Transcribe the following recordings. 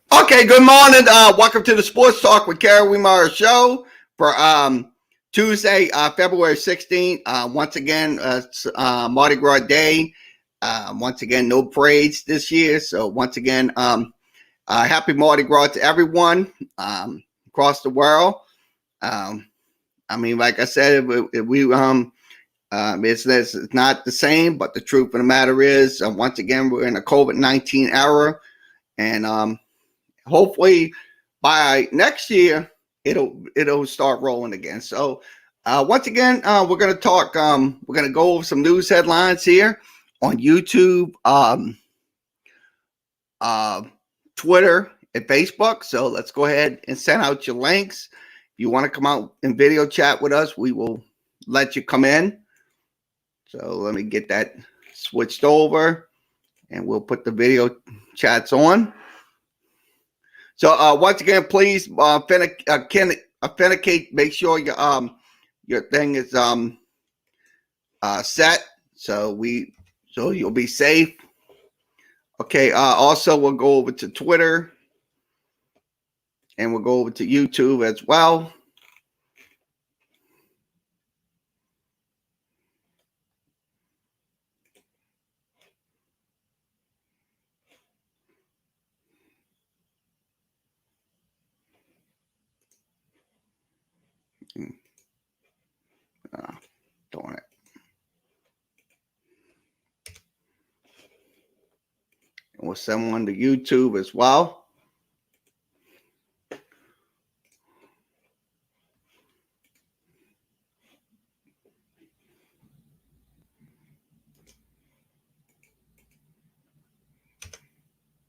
Okay, good morning. Welcome to the Sports Talk with kerry, wehmeyer show for Tuesday, February 16th. Once again, it's Mardi Gras Day. Once again, no parades this year. So once again, happy Mardi Gras to everyone across the world. Like I said, it's not the same, but the truth of the matter is, once again, we're in a COVID-19 era, and hopefully by next year it'll start rolling again. So once again, we're going to talk. We're going to go over some news headlines here on YouTube, Twitter, and Facebook. So let's go ahead and send out your links. If you want to come out and video chat with us, we will let you come in. So let me get that switched over, and we'll put the video chats on. So once again, please authenticate. Make sure your thing is set, so you'll be safe. Okay. Also, we'll go over to Twitter, and we'll go over to YouTube as well. Darn it. And we'll send one to YouTube as well.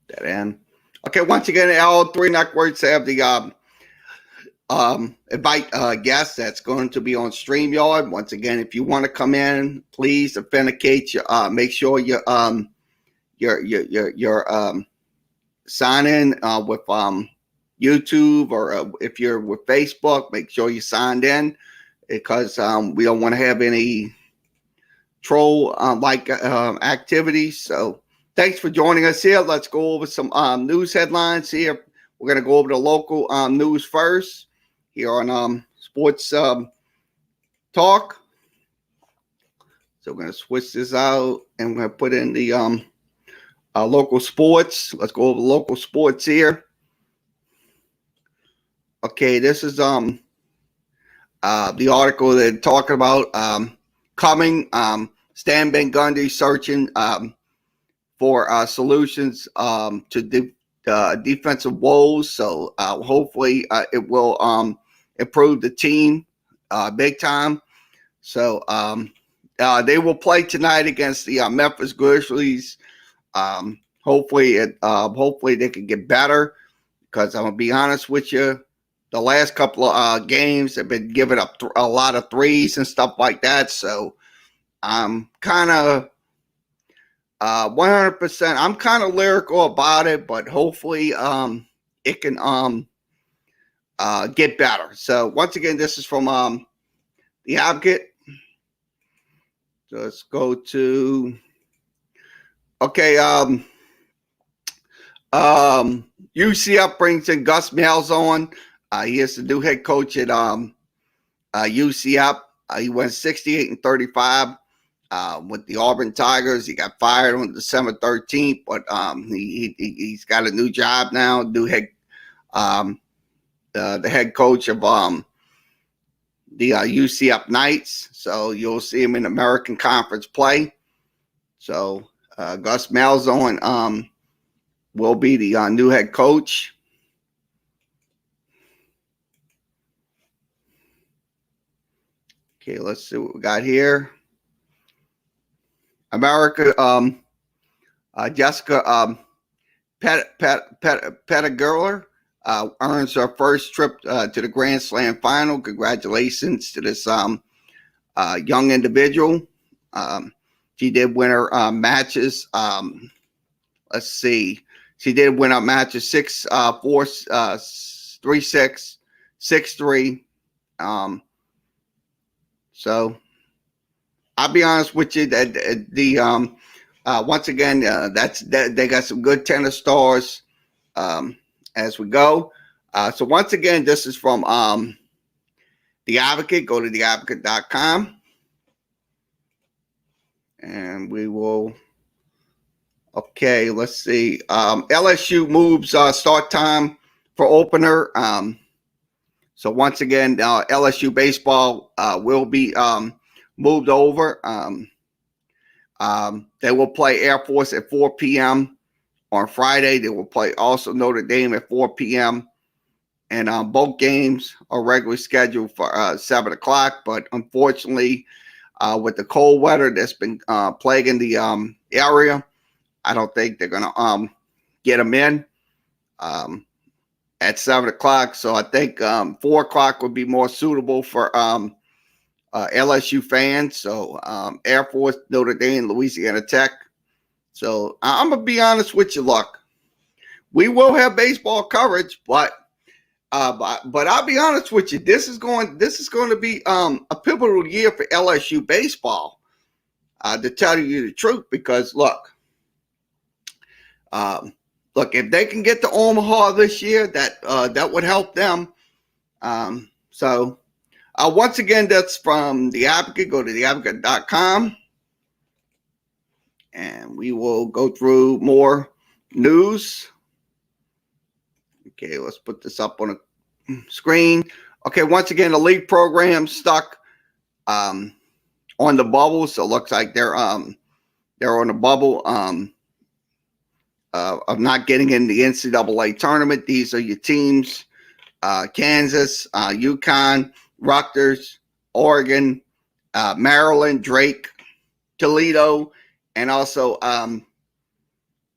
That end. Okay, once again, all three networks have the invite guests that's going to be on StreamYard. Once again, if you want to come in, please authenticate. Make sure you sign in with YouTube, or if you're with Facebook, make sure you signed in, because we don't want to have any troll activities. So thanks for joining us here. Let's go over some news headlines here. We're going to go over the local news first here on Sports Talk. So we're going to switch this out, and we're going to put in the local sports. Let's go over local sports here. Okay, this is the article they're talking about coming. Stan Van Gundy searching for solutions to defensive woes. So hopefully it will improve the team big time. So they will play tonight against the Memphis Grizzlies. Hopefully they can get better, because I'm gonna be honest with you, the last couple of games have been giving up a lot of threes and stuff like that. So I'm kind of 100%. I'm kind of lyrical about it, but hopefully it can get better. So once again, this is from the Advocate. So let's go to UCF brings in Gus Malzahn. He is the new head coach at UCF. He went 68-35 with the Auburn Tigers. He got fired on December 13th, but he's got a new job now. New head, the head coach of the UCF Knights. So you'll see him in American Conference play. So Gus Malzahn will be the new head coach. Okay, let's see what we got here. America, Jessica Pettigrew earns her first trip to the Grand Slam final. Congratulations to this young individual. She did win her matches. Let's see. She did win her matches 6-4, 3-6, 6-3. So I'll be honest with you that once again, they got some good tennis stars, and as we go. So once again, this is from The Advocate. Go to theadvocate.com. And we will, okay, let's see. LSU moves start time for opener. So once again, LSU baseball will be moved over. They will play Air Force at 4 p.m. on Friday. They will play also Notre Dame at 4 p.m. And both games are regularly scheduled for 7 o'clock. But unfortunately, with the cold weather that's been plaguing the area, I don't think they're going to get them in at 7 o'clock. So I think 4 o'clock would be more suitable for LSU fans. So Air Force, Notre Dame, Louisiana Tech. So I'm going to be honest with you, look. We will have baseball coverage, but I'll be honest with you. This is going to be a pivotal year for LSU baseball. To tell you the truth, because look, if they can get to Omaha this year, that would help them. So once again, that's from The Advocate. Go to theadvocate.com, and we will go through more news. Okay, let's put this up on a screen. Okay, once again, the league program stuck on the bubble, so it looks like they're on the bubble of not getting in the NCAA tournament. These are your teams: Kansas, UConn, Rutgers, Oregon, Maryland, Drake, Toledo, and also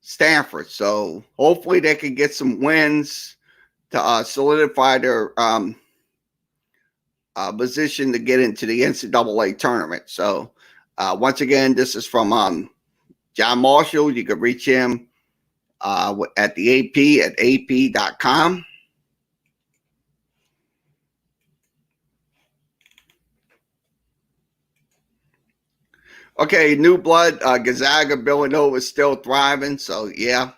Stanford. So hopefully they can get some wins to solidify their position to get into the NCAA tournament. So once again, this is from John Marshall. You can reach him at the AP at ap.com. Okay, new blood. Gonzaga, Villanova is still thriving. So, yeah,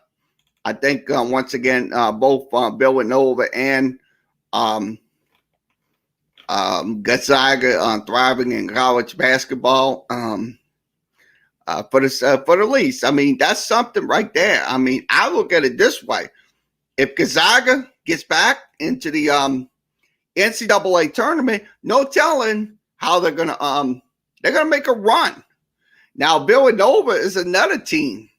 I think once again, both Villanova and Gonzaga thriving in college basketball for the least. I mean, that's something right there. I mean, I look at it this way. If Gonzaga gets back into the NCAA tournament, no telling how they're gonna make a run. Now, Villanova is another team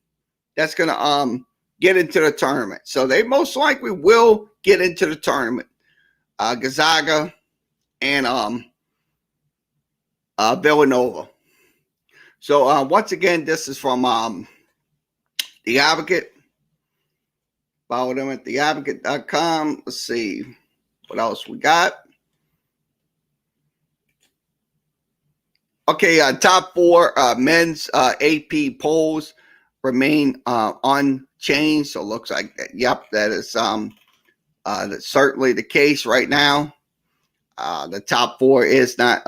that's going to get into the tournament. So they most likely will get into the tournament. Gonzaga and Villanova. So once again, this is from The Advocate. Follow them at theadvocate.com. Let's see what else we got. Okay, top 4 men's AP polls remain unchanged. So it looks like, yep, that is that's certainly the case right now. The top 4 is not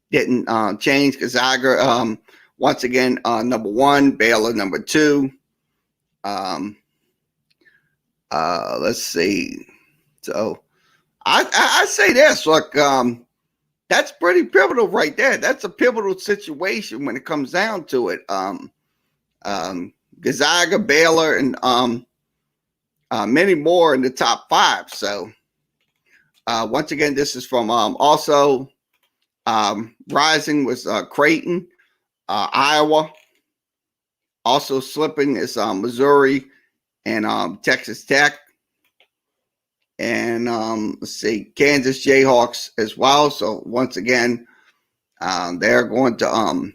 didn't change. Gonzaga once again number 1, Baylor number 2. Let's see. So I say this, look, that's pretty pivotal right there. That's a pivotal situation when it comes down to it. Gonzaga, Baylor, and many more in the top 5. So once again, this is from also rising was Creighton, Iowa. Also slipping is Missouri and Texas Tech. And let's see, Kansas Jayhawks as well. So once again, they're going to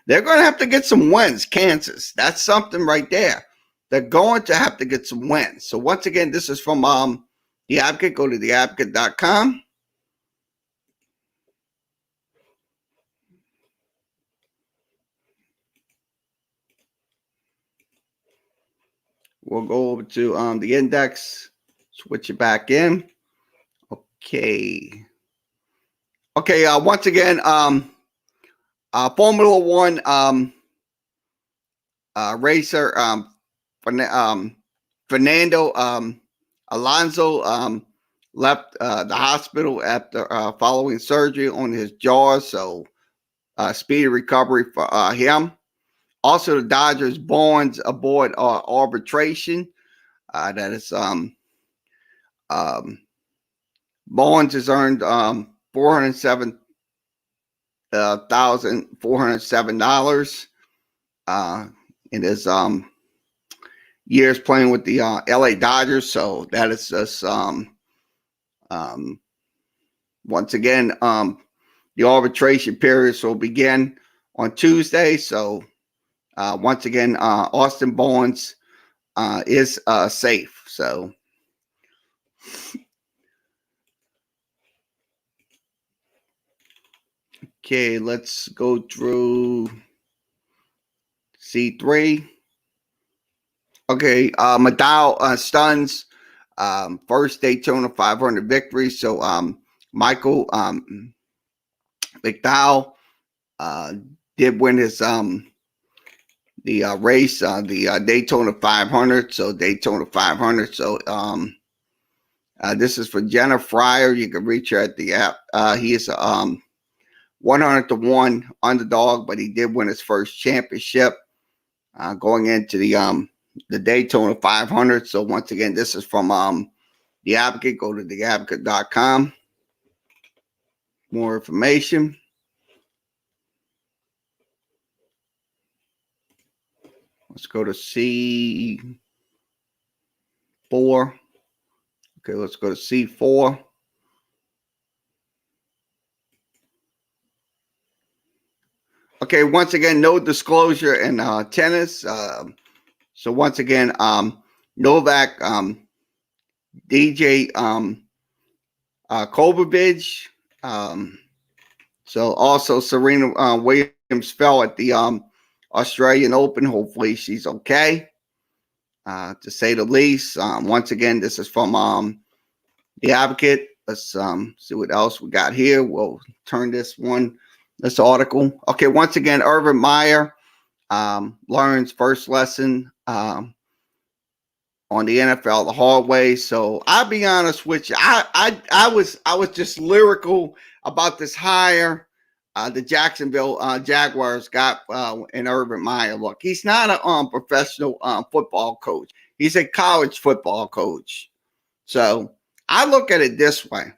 have to get some wins. Kansas, that's something right there. They're going to have to get some wins. So once again, this is from The Advocate. Go to theadvocate.com. We'll go over to the index. Switch it back in. Okay. Once again, Formula One racer Fernando Alonso left the hospital after following surgery on his jaw, so speedy recovery for him. Also, the Dodgers bonds aboard arbitration. That is Bonds has earned $407,407 in his years playing with the LA Dodgers. So that is just once again the arbitration periods will begin on Tuesday. So once again, Austin Bonds is safe. So okay, let's go through C3. Okay, Madal stuns first Daytona 500 victory. So Michael McDowell did win his the race, the Daytona 500. So Daytona 500. So this is for Jenna Fryer. You can reach her at the app. He is 100-1 underdog, but he did win his first championship going into the Daytona 500. So once again, this is from The Advocate. Go to theadvocate.com. More information. Let's go to C4. Okay, let's go to C4. Okay, once again, no disclosure in tennis. So once again, Novak, DJ Kovacic. So also Serena Williams fell at the Australian Open. Hopefully she's okay, to say the least. Once again, this is from The Advocate. Let's see what else we got here. We'll turn this article. Okay, once again, Wehmeyer learns first lesson on the NFL the hard way. So I'll be honest with you, I was just lyrical about this hire the Jacksonville Jaguars got in Urban Meyer. Look, he's not a professional football coach. He's a college football coach. So I look at it this way.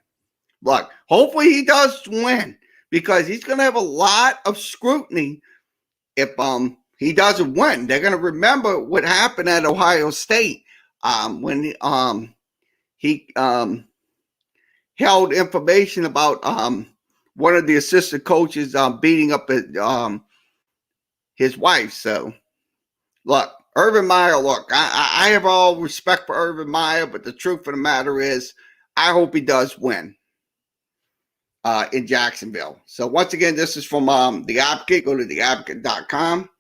Look, hopefully he does win, because he's going to have a lot of scrutiny if he doesn't win. They're going to remember what happened at Ohio State when he held information about one of the assistant coaches beating up his wife. So, look, Urban Meyer, look, I have all respect for Urban Meyer, but the truth of the matter is, I hope he does win in Jacksonville. So, once again, this is from The Advocate. Go to theadvocate.com.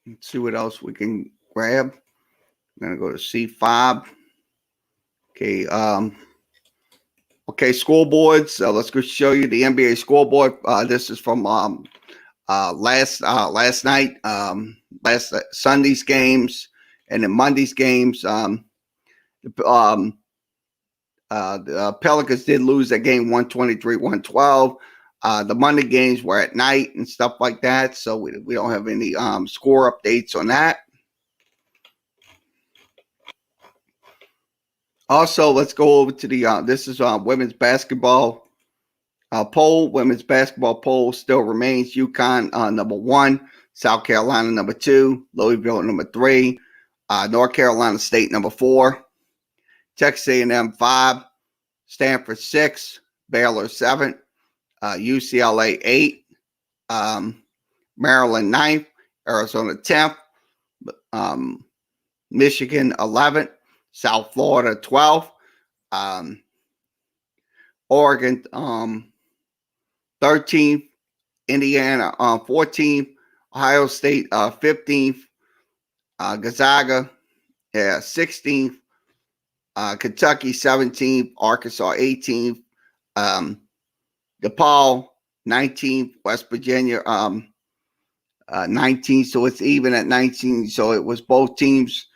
Let's see what else we can grab. I'm going to go to C5. Okay, okay, scoreboards. Let's go show you the NBA scoreboard. This is from last night, last Sunday's games, and then Monday's games. The Pelicans did lose that game 123-112. The Monday games were at night and stuff like that, so we don't have any score updates on that. Also, let's go over to the this is women's basketball poll. Women's basketball poll still remains UConn number 1, South Carolina number 2, Louisville number 3, North Carolina State number 4, Texas A&M 5, Stanford 6, Baylor 7, UCLA 8, Maryland 9th, Arizona 10th, Michigan 11th, South Florida 12th, Oregon 13th, Indiana 14th, Ohio State 15th, Gonzaga 16th, Kentucky 17th, Arkansas 18th, DePaul 19th, West Virginia 19, so it's even at 19. So it was both teams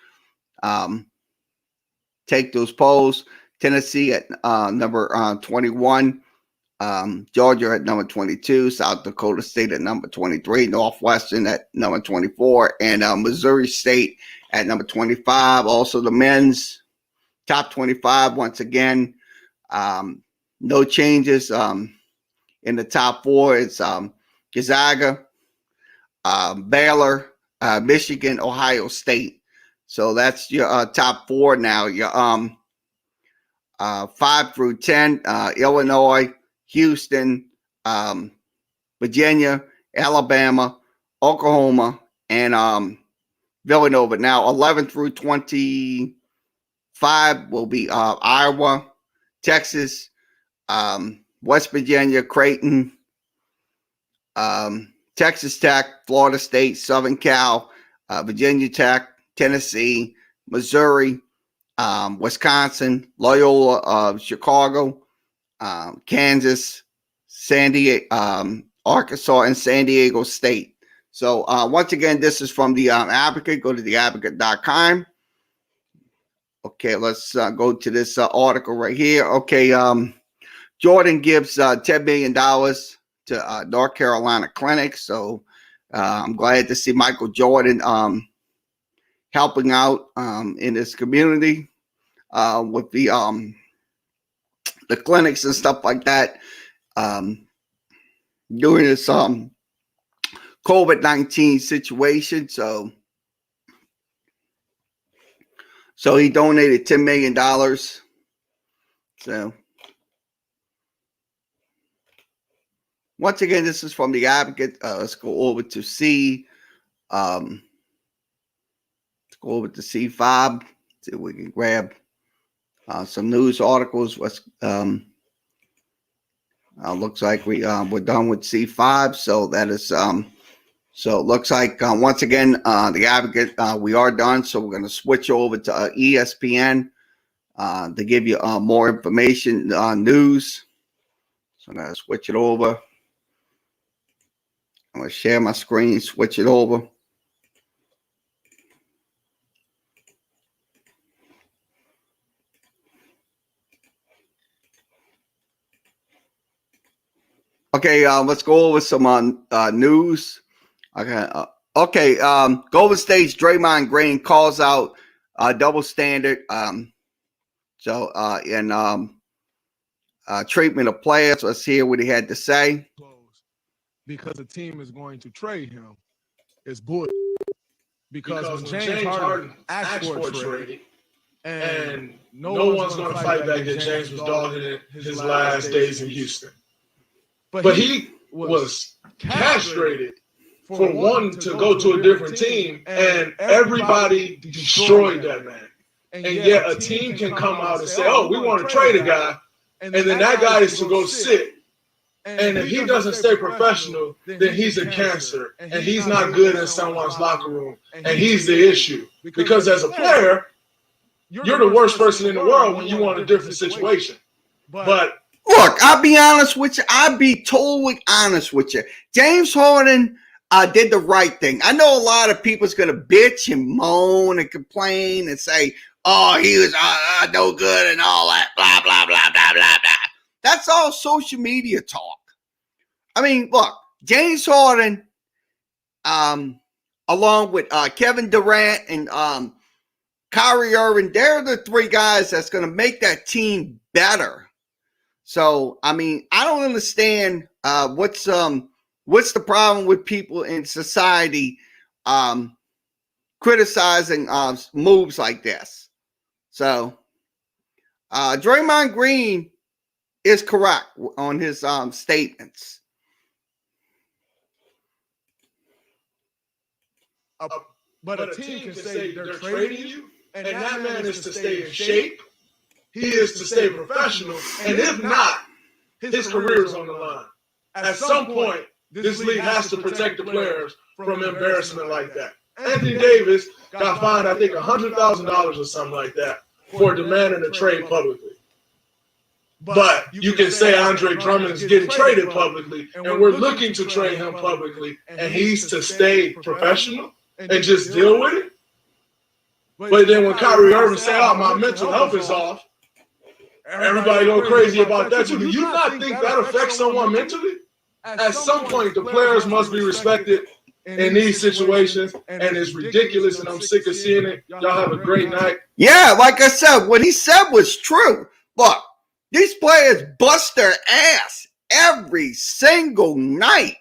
take those polls. Tennessee at number 21. Georgia at number 22, South Dakota State at number 23, Northwestern at number 24, and Missouri State at number 25. Also, the men's top 25, once again, no changes in the top four. It's Gonzaga, Baylor, Michigan, Ohio State. So that's your top four now. Your 5 through 10, Illinois, Houston, Virginia, Alabama, Oklahoma, and Villanova. Now, 11 through 25 will be Iowa, Texas, West Virginia, Creighton, Texas Tech, Florida State, Southern Cal, Virginia Tech, Tennessee, Missouri, Wisconsin, Loyola of Chicago, Kansas, San Diego, Arkansas, and San Diego State. So once again, this is from the Advocate. Go to theadvocate.com. Okay, let's go to this article right here. Okay, Jordan gives $10 million to North Carolina Clinic. So I'm glad to see Michael Jordan helping out in this community with the clinics and stuff like that during this COVID-19 situation. So he donated $10 million. So once again, this is from the Advocate. Let's go over to let's go over to C5. See if we can grab some news articles. Looks like we're done with C5. So that is so it looks like once again the Advocate, we are done. So we're going to switch over to ESPN to give you more information, news. So I'm going to switch it over. I'm going to share my screen, switch it over. Okay, let's go over some news. Okay, Golden State's Draymond Green calls out double standard. In treatment of players. Let's hear what he had to say. Because the team is going to trade him is bullshit. Because when James Harden asked for a trade, and no one's going to fight back that James was dogging it his last days in Houston. But he was castrated for wanting to go to a different team, and everybody destroyed that man. And yet a team can come out and say, oh, we want to trade a guy, and then that guy is to go sit. And if he doesn't stay professional, then he's a cancer, and he's not good in someone's locker room, and he's the issue. Because as a player, you're the worst person in the world when you want a different situation. But look, I'll be honest with you. I'll be totally honest with you. James Harden did the right thing. I know a lot of people's going to bitch and moan and complain and say, oh, he was no good and all that, blah, blah, blah, blah, blah, blah. That's all social media talk. I mean, look, James Harden, along with Kevin Durant and Kyrie Irving, they're the three guys that's going to make that team better. So, I mean, I don't understand what's the problem with people in society criticizing moves like this. So, Draymond Green is correct on his statements. But a team can say they're trading you, and that man is to stay in shape. He is to stay professional, and if not, his career is on the line. At some point, this league has to protect the players from embarrassment like that. Anthony Davis got fined, I think, $100,000 or something like that for demanding a trade publicly. But you can say Andre Drummond is getting traded publicly, and we're looking to trade him publicly, and he's to stay professional and just deal with it. But then when Kyrie Irving say, "Oh, my mental health is off," everybody go crazy about that too. Do you not think that affects someone mentally? At some point, the players must be respected in these situations, and it's ridiculous, and I'm sick of seeing it. Y'all have a great night. Yeah, like I said, what he said was true. Look, these players bust their ass every single night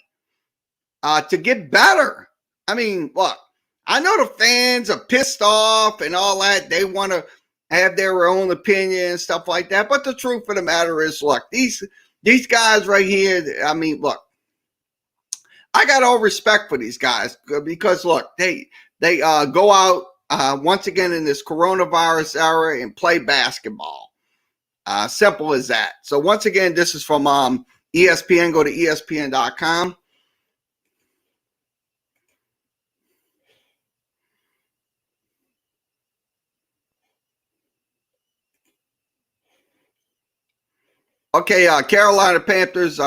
to get better. I mean, look, I know the fans are pissed off and all that. They want to have their own opinion and stuff like that. But the truth of the matter is, look, these guys right here, I mean, look, I got all respect for these guys because, look, they go out once again in this coronavirus era and play basketball. Simple as that. So once again, this is from ESPN. Go to ESPN.com. Okay, Carolina Panthers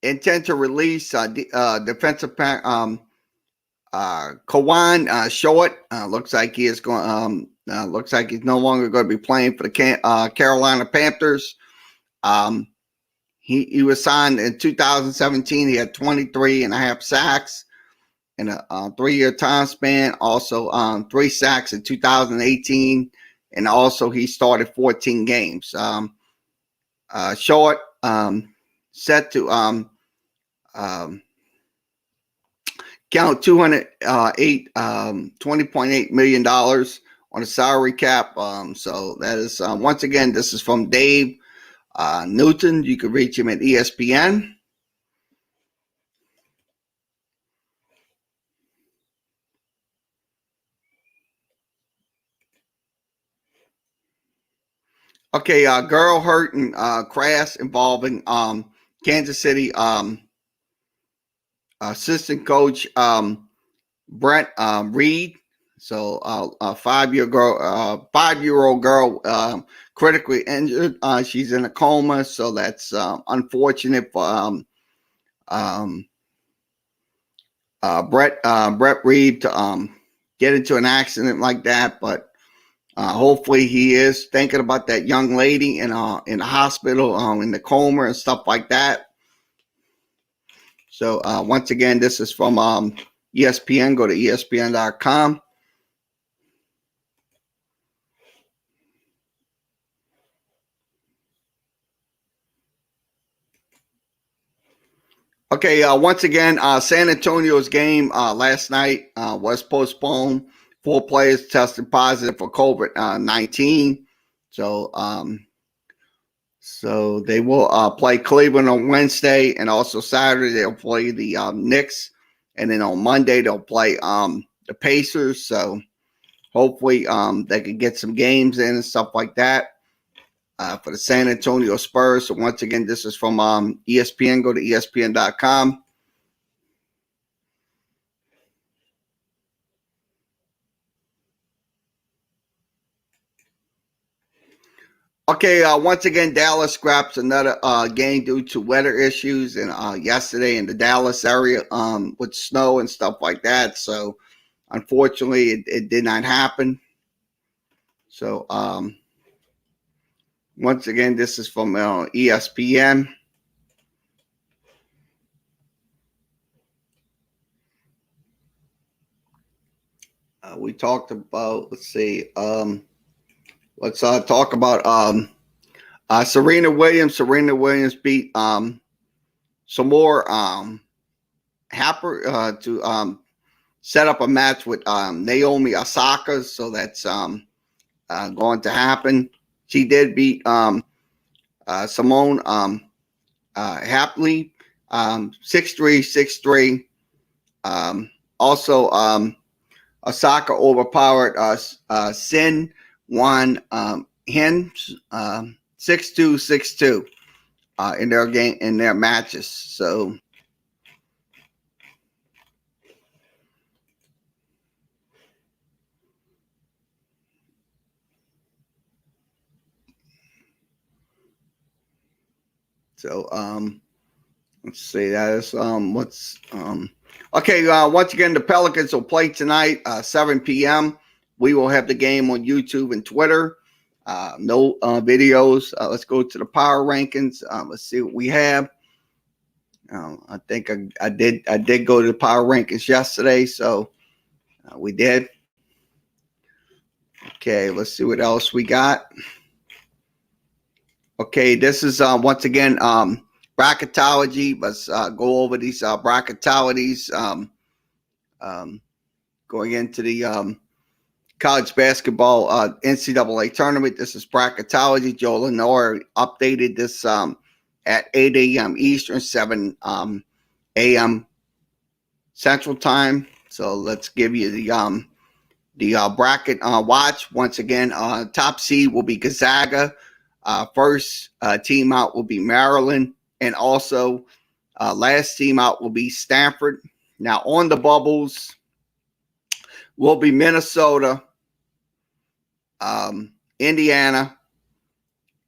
intend to release defensive Kawan Short. Looks like he is going. Looks like he's no longer going to be playing for the Carolina Panthers. He was signed in 2017. He had 23 and a half sacks in a 3-year time span. Also, 3 sacks in 2018, and also he started 14 games. Short set to count $20.8 million on a salary cap. So that is once again, this is from Dave Newton. You can reach him at ESPN. Okay, girl hurt in crash involving Kansas City assistant coach Brent Reed. So a 5-year-old girl critically injured. She's in a coma, so that's unfortunate for Brett Reed to get into an accident like that. But hopefully he is thinking about that young lady in the hospital, in the coma and stuff like that. So once again, this is from ESPN. Go to ESPN.com. Okay, once again, San Antonio's game last night was postponed. 4 players tested positive for COVID-19. So they will play Cleveland on Wednesday, and also Saturday they'll play the Knicks, and then on Monday they'll play the Pacers. So hopefully they can get some games in and stuff like that for the San Antonio Spurs. So once again, this is from ESPN. Go to ESPN.com. Okay, once again, Dallas scraps another game due to weather issues, and yesterday in the Dallas area with snow and stuff like that. So unfortunately, it did not happen. So once again, this is from ESPN. We talked about, let's see, let's talk about Serena Williams. Serena Williams beat some more Happer to set up a match with Naomi Osaka. So that's going to happen. She did beat Simone Hapley 6-3, 6-3. Also, Osaka overpowered Sin Wan Hen 6-2, 6-2 in their matches. So So let's see. That is okay. Once again, the Pelicans will play tonight, 7 p.m. We will have the game on YouTube and Twitter. No videos. Let's go to the power rankings. Let's see what we have. I think I did go to the power rankings yesterday, so we did. Okay, let's see what else we got. Okay, this is once again bracketology. Let's go over these bracketologies. Going into the college basketball NCAA tournament. This is bracketology. Joe Lenore updated this at 8 a.m. Eastern, 7 a.m. Central Time. So let's give you the bracket watch. Once again, top seed will be Gonzaga. First team out will be Maryland. And also last team out will be Stanford. Now on the bubbles will be Minnesota, Indiana,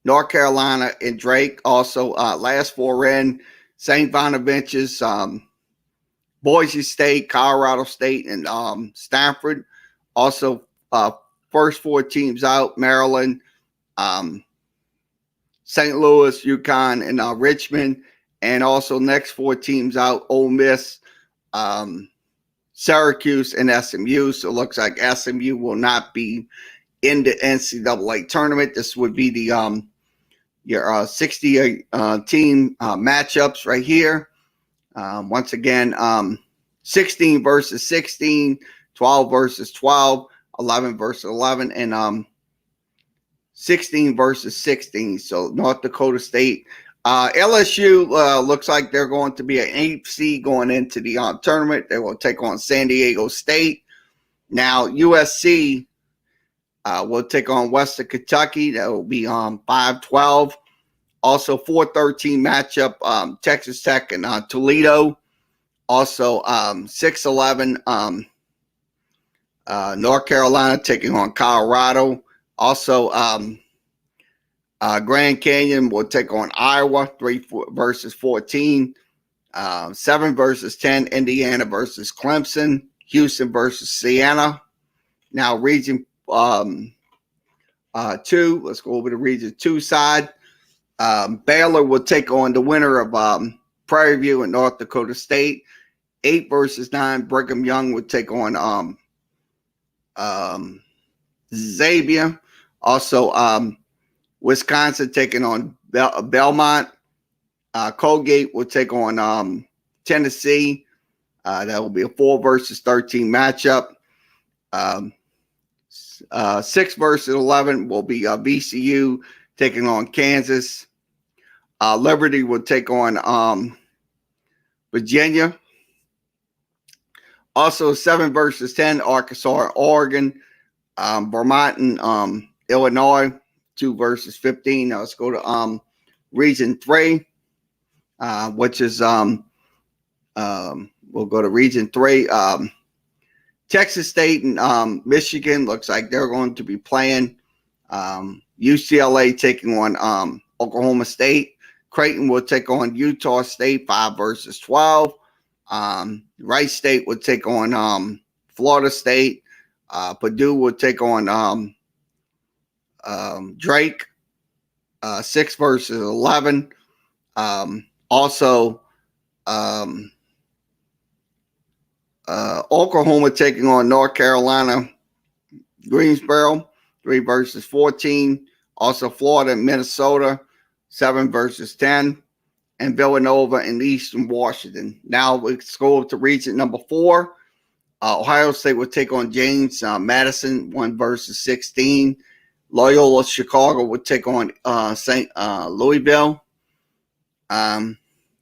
North Carolina, and Drake. Also, last four in St. Bonaventure's, Boise State, Colorado State, and Stanford. Also, first four teams out: Maryland, St. Louis, UConn, and Richmond. And also, next four teams out: Ole Miss, Syracuse, and SMU. So it looks like SMU will not be in the NCAA tournament. This would be the your 68 team matchups right here. Once again, 16 versus 16, 12 versus 12, 11 versus 11, and 16 versus 16. So North Dakota State. LSU looks like they're going to be an 8th seed going into the tournament. They will take on San Diego State. Now, USC will take on Western Kentucky. That will be on 5-12. Also, 4-13 matchup, Texas Tech and Toledo. Also, 6-11, North Carolina taking on Colorado. Also, Grand Canyon will take on Iowa, 3 versus 14. 7 versus 10, Indiana versus Clemson. Houston versus Siena. Now, Region 2. Let's go over to Region 2 side. Baylor will take on the winner of Prairie View and North Dakota State. 8 versus 9. Brigham Young will take on Xavier. Also, Wisconsin taking on Belmont. Colgate will take on Tennessee. That will be a 4 versus 13 matchup. 6 versus 11 will be VCU taking on Kansas. Liberty will take on Virginia. Also, 7 versus 10, Arkansas and Oregon. Vermont and Illinois, 2 versus 15. Now let's go to Region 3, which is we'll go to Region 3. Texas State and Michigan looks like they're going to be playing. UCLA taking on Oklahoma State. Creighton will take on Utah State, 5 versus 12. Rice State will take on Florida State. Purdue will take on Drake, 6 versus 11. Also, Oklahoma taking on North Carolina. Greensboro, 3 versus 14. Also, Florida and Minnesota, 7 versus 10. And Villanova and Eastern Washington. Now let's go to region number 4. Ohio State will take on James Madison, 1 versus 16. Loyola Chicago will take on Louisville.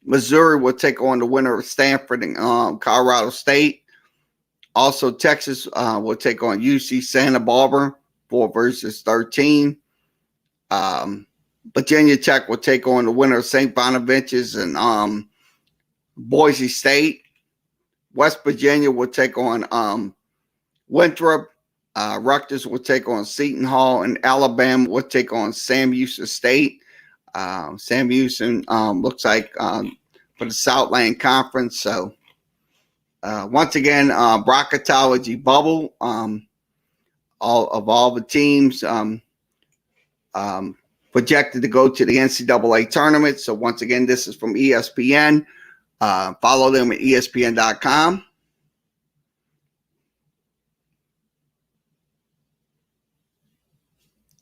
Missouri will take on the winner of Stanford and Colorado State. Also, Texas will take on UC Santa Barbara, 4 versus 13. Virginia Tech will take on the winner of St. Bonaventure's and Boise State. West Virginia will take on Winthrop. Rutgers will take on Seton Hall, and Alabama will take on Sam Houston State. Sam Houston looks like for the Southland Conference. So once again, bracketology bubble. All the teams projected to go to the NCAA tournament. So once again, this is from ESPN. Follow them at ESPN.com.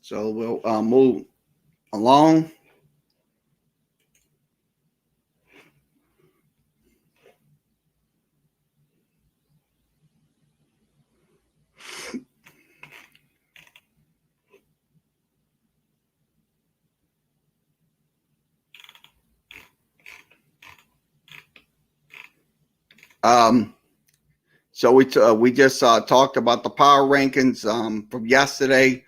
So we'll move along. So we just talked about the power rankings from yesterday.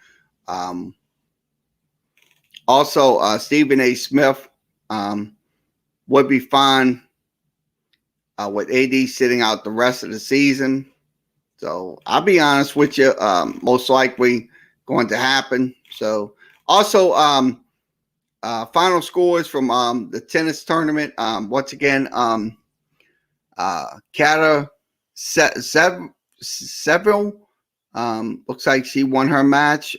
Also, Stephen A. Smith would be fine with AD sitting out the rest of the season. So I'll be honest with you, most likely going to happen. So also, final scores from the tennis tournament. Once again, Kata Several looks like she won her match.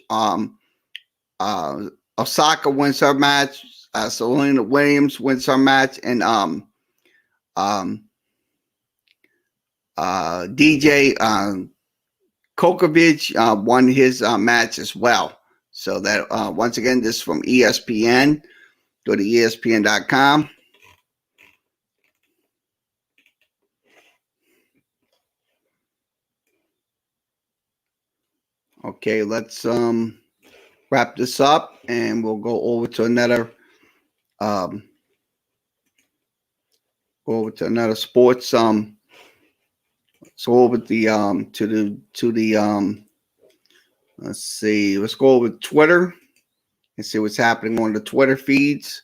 Osaka wins her match. Serena Williams wins her match, and DJ Kokovic won his match as well. So that once again, this is from ESPN. Go to ESPN.com. Okay, let's wrap this up, and we'll go over to another sports. Let's go over to the let's see. Let's go over to Twitter and see what's happening on the Twitter feeds.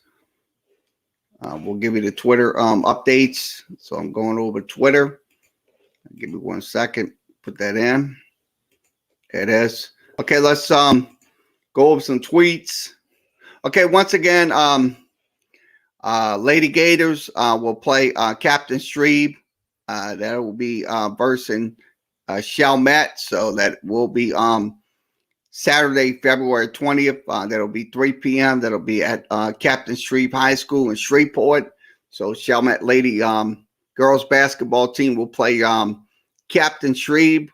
We'll give you the Twitter updates. So I'm going over Twitter. Give me 1 second. Put that in. There it is. Okay, let's go over some tweets. Okay, once again, Lady Gators will play Captain Strebe. That will be versus Chalmette. So that will be Saturday, February 20th. That'll be 3 p.m. That'll be at Captain Strebe High School in Shreveport. So Chalmette Lady girls basketball team will play Captain Strebe.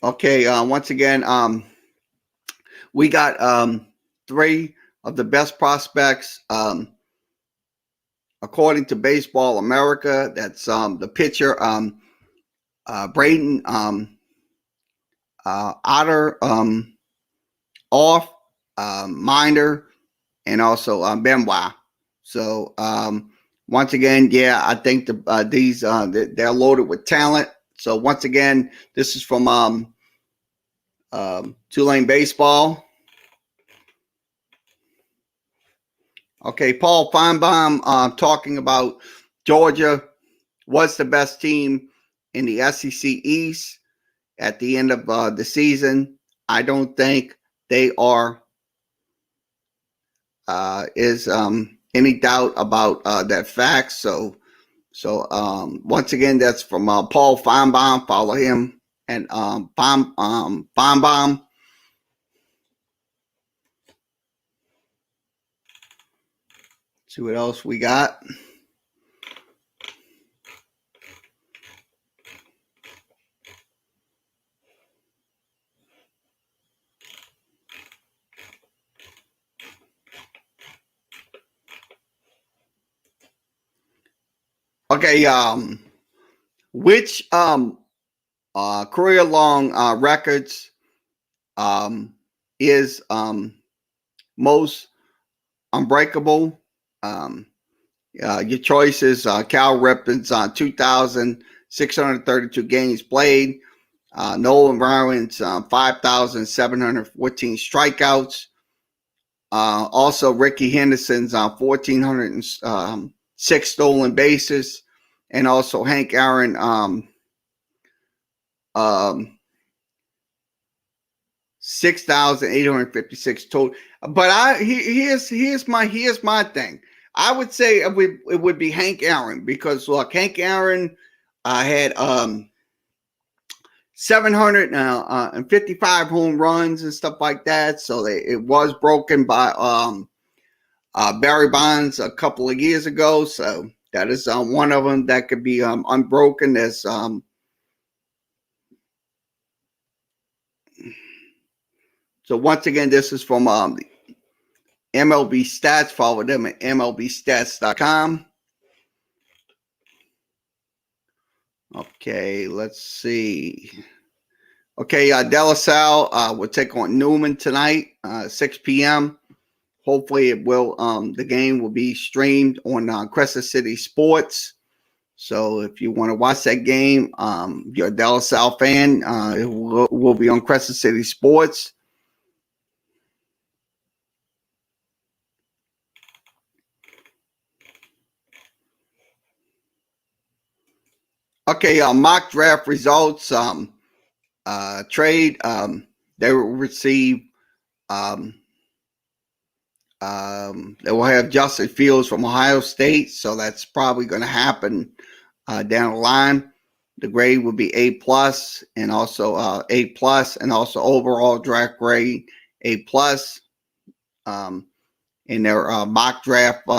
Okay, once again, we got 3 of the best prospects according to Baseball America. That's the pitcher Braden Otter, Off, Minder, and also Benoit. So once again, yeah, I think these they're loaded with talent. So once again, this is from Tulane Baseball. Okay, Paul Feinbaum talking about Georgia was the best team in the SEC East at the end of the season. I don't think they are is any doubt about that fact. So once again, that's from Paul Feinbaum. Follow him and Feinbaum. See what else we got. Okay, which career long records is most unbreakable? Your choices: Cal Ripken's 2,632 games played, Nolan Ryan's 5,714 strikeouts, also Ricky Henderson's 1,406 stolen bases, and also Hank Aaron 6,856 total. But here's my thing. I would say it would be Hank Aaron, because look, Hank Aaron had 755 home runs and stuff like that. So it was broken by Barry Bonds a couple of years ago. So that is one of them that could be unbroken. As so once again, this is from MLB Stats. Follow them at MLBstats.com. Okay, let's see. Okay, De La Salle will take on Newman tonight, 6 p.m. Hopefully, it will. The game will be streamed on Crescent City Sports. So, if you want to watch that game, you're a De La Salle fan, it will be on Crescent City Sports. Okay, mock draft results. Trade. They will receive. They will have Justin Fields from Ohio State, so that's probably going to happen down the line. The grade will be A+, and also A+, and also overall draft grade A+. In their mock draft.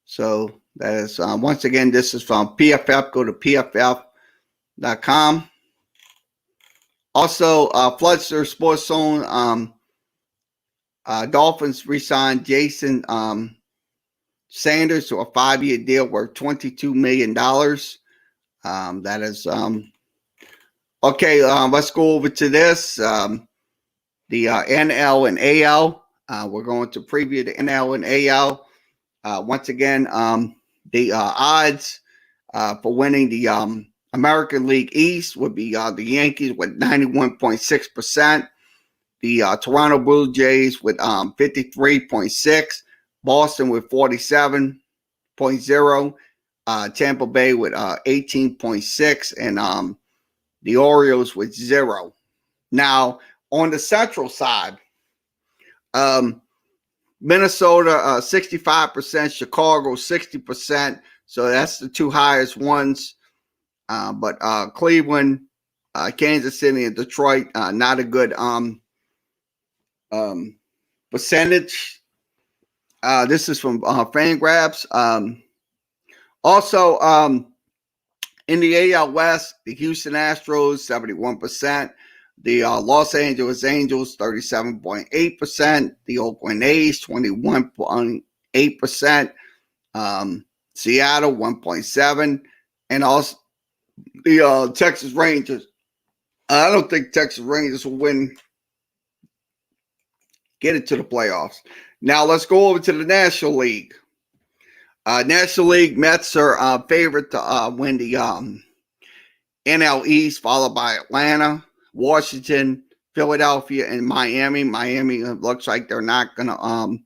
So that is once again, this is from PFF. Go to PFF.com. Also, Floodster Sports Zone. Dolphins re-signed Jason Sanders to a 5-year deal worth $22 million. That is okay. Let's go over to this. The NL and AL. We're going to preview the NL and AL. Once again, the odds for winning the American League East would be the Yankees with 91.6%, the Toronto Blue Jays with 53.6%, Boston with 47.0%, Tampa Bay with 18.6%, and the Orioles with 0%. Now, on the Central side, Minnesota 65%, Chicago 60%. So that's the two highest ones. But Cleveland, Kansas City, and Detroit, not a good percentage. This is from Fangraphs. Also, in the AL West, the Houston Astros 71%. The Los Angeles Angels, 37.8%. The Oakland A's, 21.8%. Seattle, 1.7%. And also the Texas Rangers. I don't think Texas Rangers will get into the playoffs. Now, let's go over to the National League. National League Mets are favorite to win the NL East, followed by Atlanta, Washington, Philadelphia, and Miami. Miami looks like they're not going to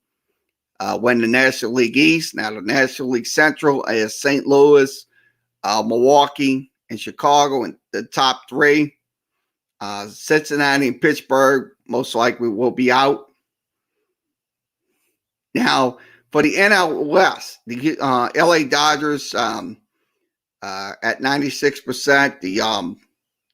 win the National League East. Now, the National League Central is St. Louis, Milwaukee, and Chicago in the top three. Cincinnati and Pittsburgh most likely will be out. Now, for the NL West, the LA Dodgers at 96%, the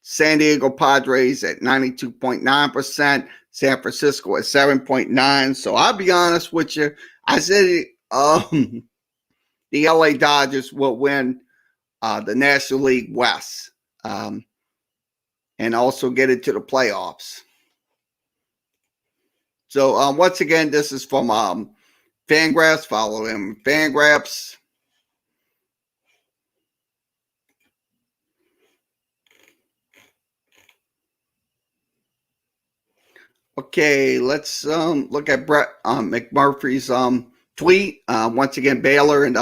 San Diego Padres at 92.9%, San Francisco at 7.9%. So I'll be honest with you. I said the LA Dodgers will win the National League West and also get into the playoffs. So once again, this is from Fangraphs. Follow him, Fangraphs. Okay, let's look at Brett McMurphy's tweet. Once again, Baylor and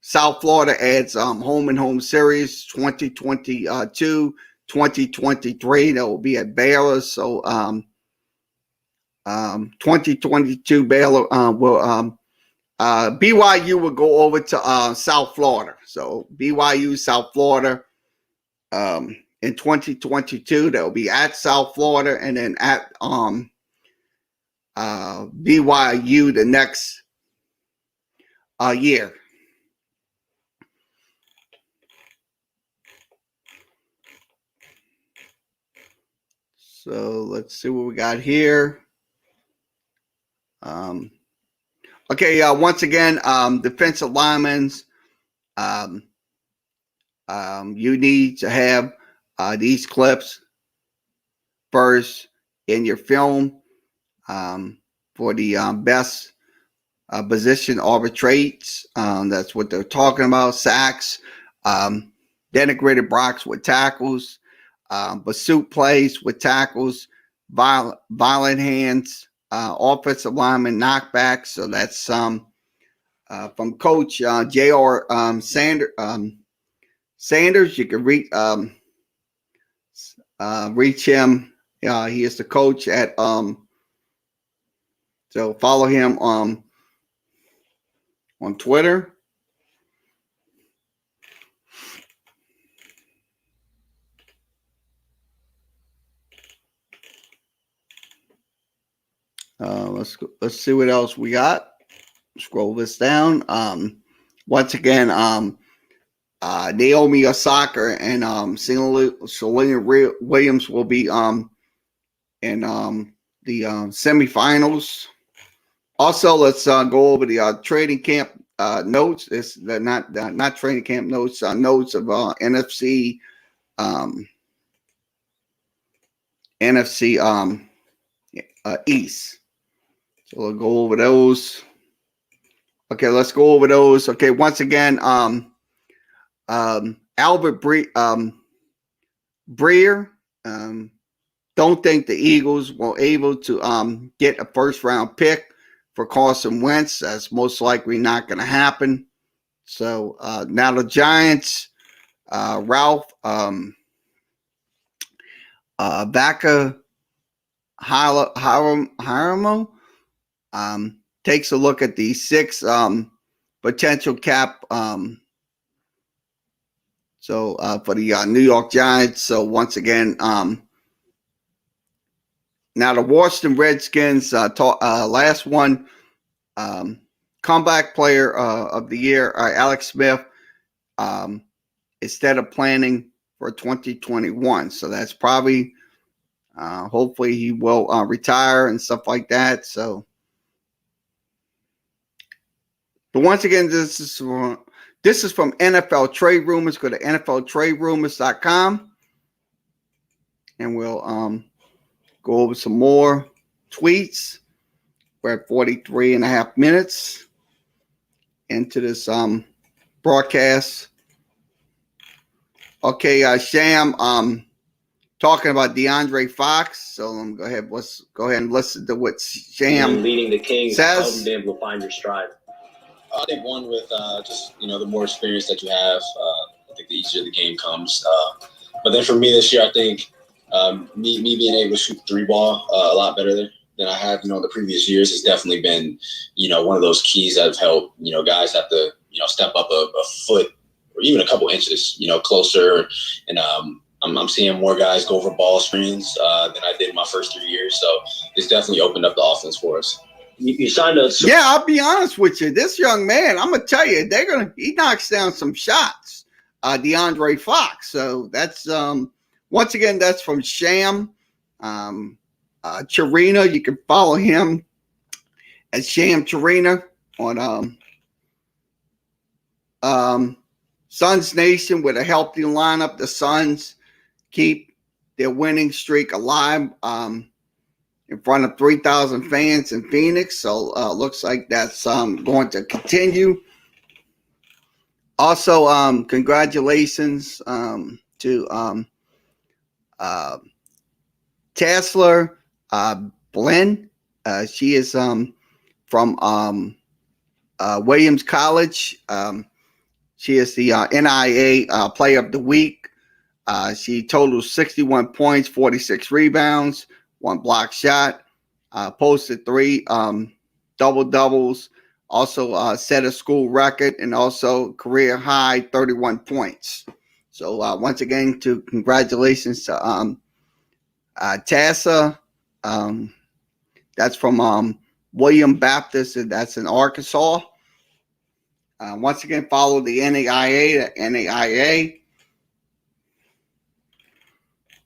South Florida adds home and home series 2022-2023. That will be at Baylor. So 2022 Baylor will BYU will go over to South Florida. So BYU, South Florida, and in 2022. That will be at South Florida, and then at BYU the next year. So let's see what we got here. Okay, once again, defensive linemen, you need to have these clips first in your film for the best position arbitrates. That's what they're talking about. Sacks, denigrated blocks with tackles, pursuit plays with tackles, violent hands, offensive lineman knockbacks. So that's from Coach J.R. Sanders. You can reach him. He is the coach at so follow him on Twitter. Let's see what else we got. Scroll this down. Once again, Naomi Osaka and Selena Williams will be in the semifinals. Also, let's go over the training camp notes. It's not training camp notes. Notes of NFC East. So we'll go over those. Okay, let's go over those. Okay, once again, Albert Breer. Don't think the Eagles were able to get a first-round pick for Carson Wentz. That's most likely not going to happen. So now the Giants, Ralph Vaca Haramo takes a look at the 6 potential cap. So for the New York Giants. So once again, now the Washington Redskins, last one, comeback player of the year, Alex Smith, instead of planning for 2021. So that's probably, hopefully he will retire and stuff like that. So, but once again, this is from NFL Trade Rumors. Go to NFLTradeRumors.com and we'll go over some more tweets. We're at 43 and a half minutes into this broadcast. Okay, Sham, talking about DeAndre Fox. So let's go ahead and listen to what Sham leading the Kings. says. How have you been able to find your stride? I think one with just the more experience that you have, I think the easier the game comes. But then for me this year, I think me being able to shoot the 3-ball a lot better than I have, the previous years has definitely been, one of those keys that have helped, guys have to, step up a foot or even a couple inches, closer. And I'm seeing more guys go over ball screens than I did in my first 3 years. So it's definitely opened up the offense for us. You signed a... Yeah, I'll be honest with you. This young man, I'm gonna tell you, he knocks down some shots. DeAndre Fox. So that's once again, that's from Sham Charina. You can follow him at Sham Charina on Suns Nation with a healthy lineup. The Suns keep their winning streak alive in front of 3,000 fans in Phoenix. So looks like that's going to continue. Also, congratulations to Tesla Blinn. She is from Williams College. She is the NIA Player of the Week. She totals 61 points, 46 rebounds, 1 block shot, posted 3 double-doubles, also set a school record, and also career high 31 points. So once again, congratulations to Tassa. That's from William Baptist, and that's in Arkansas. Once again, follow the NAIA. The NAIA.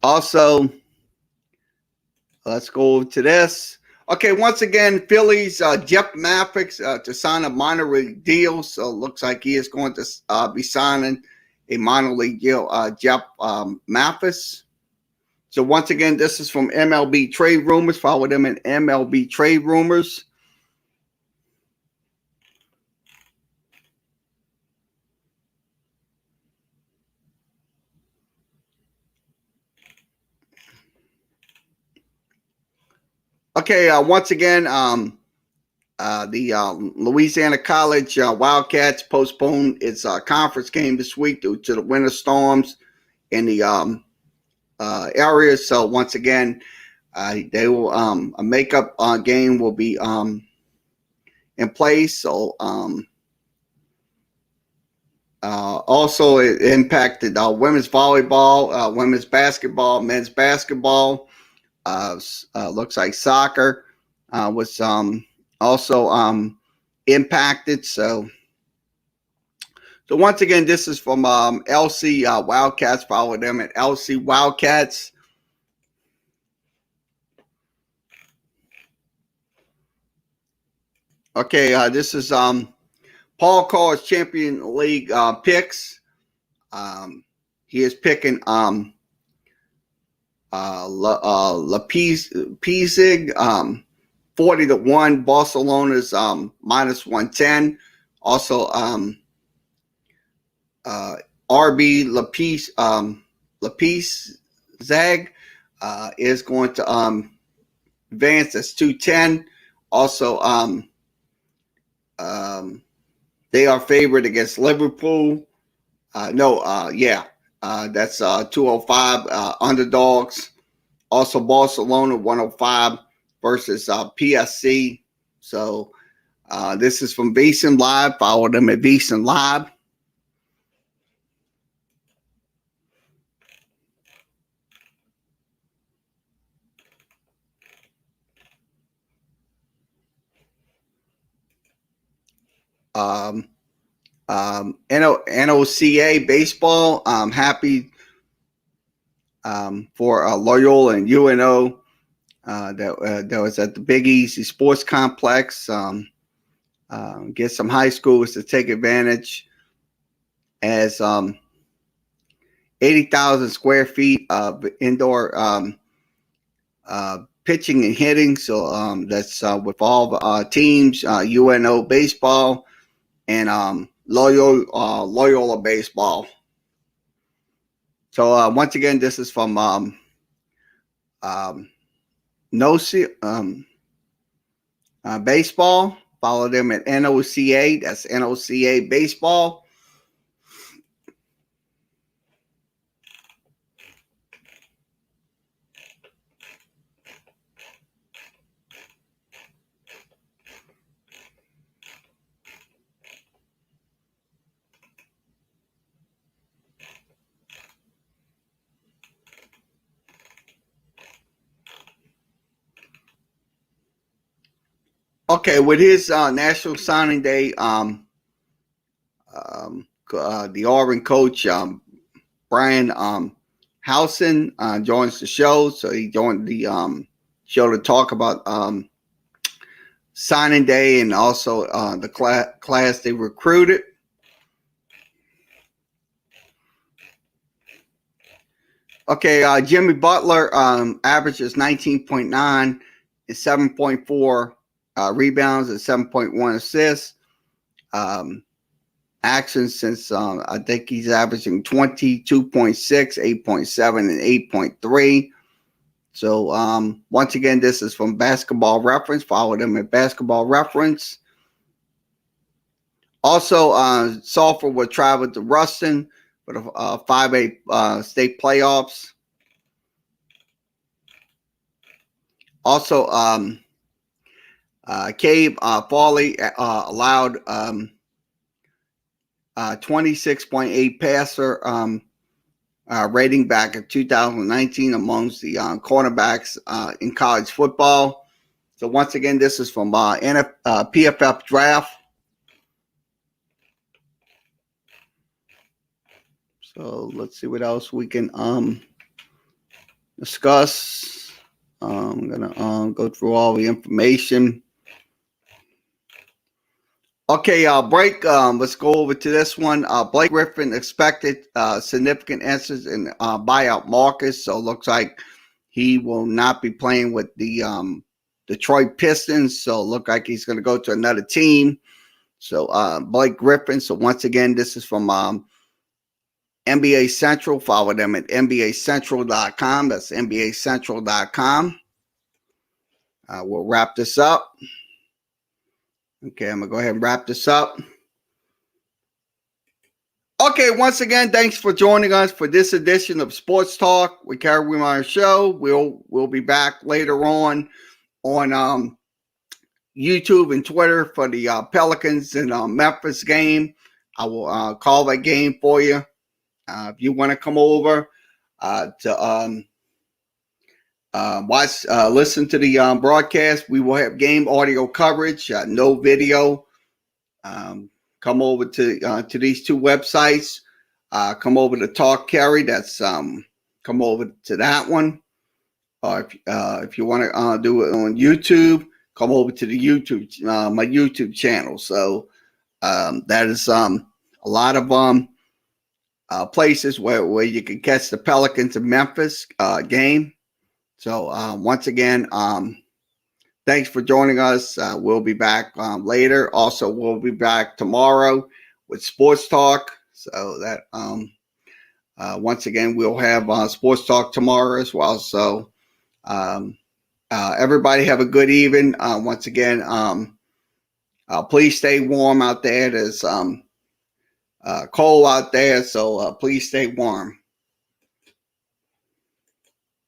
Also, let's go over to this. Okay, once again, Phillies, Jeff Mathis to sign a minor league deal. So it looks like he is going to be signing a minor league deal, Jeff Mathis. So once again, this is from MLB Trade Rumors. Follow them in MLB Trade Rumors. Okay, once again, the Louisiana College Wildcats postponed its conference game this week due to the winter storms in the area. So once again, they will a makeup game will be in place. So also it impacted women's volleyball, women's basketball, men's basketball. Looks like soccer was also impacted. So once again, this is from LC Wildcats. Follow them at LC Wildcats. Okay, this is Paul Carr's Champion League picks. He is picking Leipzig 40-1. Barcelona's -110. Also RB Leipzig is going to advance. That's 210. Also they are favored against Liverpool. That's 205 underdogs. Also Barcelona 105 versus PSC. So this is from VSiN Live. Follow them at VSiN Live. NOCA baseball. I'm happy for Loyola and UNO that was at the Big Easy Sports Complex. Get some high schools to take advantage as 80,000 square feet of indoor pitching and hitting. So that's with all the teams, UNO baseball and Loyola baseball. So once again, this is from baseball. Follow them at NOCA. That's NOCA baseball. Okay, with his National Signing Day, the Auburn coach Brian Howson joins the show. So he joined the show to talk about signing day and also the class they recruited. Okay, Jimmy Butler averages 19.9 and 7.4 rebounds and 7.1 assists. Actions since I think he's averaging 22.6, 8.7, and 8.3. So once again, this is from Basketball Reference. Follow them at Basketball Reference. Also, Sulphur will travel to Ruston for the 5A state playoffs. Also, Cabe Farley allowed 26.8 passer rating back in 2019 amongst the cornerbacks in college football. So once again, this is from PFF Draft. So let's see what else we can discuss. I'm going to go through all the information. Okay, break. Let's go over to this one. Blake Griffin expected significant answers in buyout market. So it looks like he will not be playing with the Detroit Pistons. So it looks like he's going to go to another team. So Blake Griffin. So once again, this is from NBA Central. Follow them at NBACentral.com. That's NBACentral.com. We'll wrap this up. Okay, I'm going to go ahead and wrap this up. Okay, once again, thanks for joining us for this edition of Sports Talk with Kerry Wehmeyer Show. We'll be back later on YouTube and Twitter for the Pelicans and Memphis game. I will call that game for you. If you want to come over to listen to the broadcast, we will have game audio coverage, no video. Come over to these two websites. Come over to Talk Kerry. That's come over to that one. If you want to do it on YouTube, come over to the YouTube my YouTube channel. So that is a lot of places where you can catch the Pelicans and Memphis game. So once again, thanks for joining us. We'll be back later. Also, we'll be back tomorrow with Sports Talk. So that once again, we'll have Sports Talk tomorrow as well. So everybody have a good evening. Once again, please stay warm out there. There's cold out there, so please stay warm.